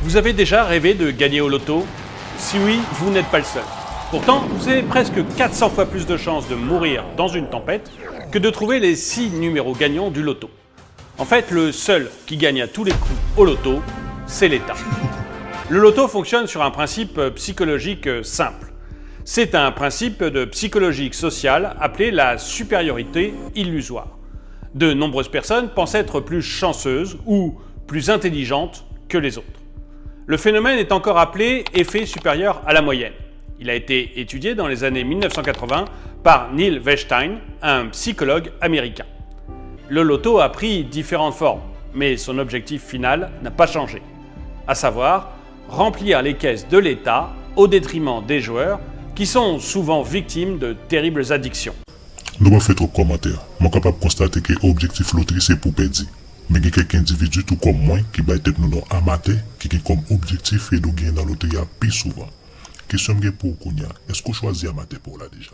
Vous avez déjà rêvé de gagner au loto? Si oui, vous n'êtes pas le seul. Pourtant, vous avez presque 400 fois plus de chances de mourir dans une tempête que de trouver les 6 numéros gagnants du loto. En fait, le seul qui gagne à tous les coups au loto, c'est l'État. Le loto fonctionne sur un principe psychologique simple. C'est un principe de psychologie sociale appelé la supériorité illusoire. De nombreuses personnes pensent être plus chanceuses ou plus intelligentes que les autres. Le phénomène est encore appelé effet supérieur à la moyenne. Il a été étudié dans les années 1980 par Neil Weinstein, un psychologue américain. Le loto a pris différentes formes, mais son objectif final n'a pas changé, à savoir remplir les caisses de l'État au détriment des joueurs qui sont souvent victimes de terribles addictions. Nous avons fait trop de commentaires. Je suis capable de constater que l'objectif loterie c'est pour perdre. Mais il y a quelques individus tout comme moi qui va être nous amateurs qui ont comme objectif et de gagner dans la loterie plus souvent. Question pour Kounia, est-ce que vous choisissez amateur pour là déjà?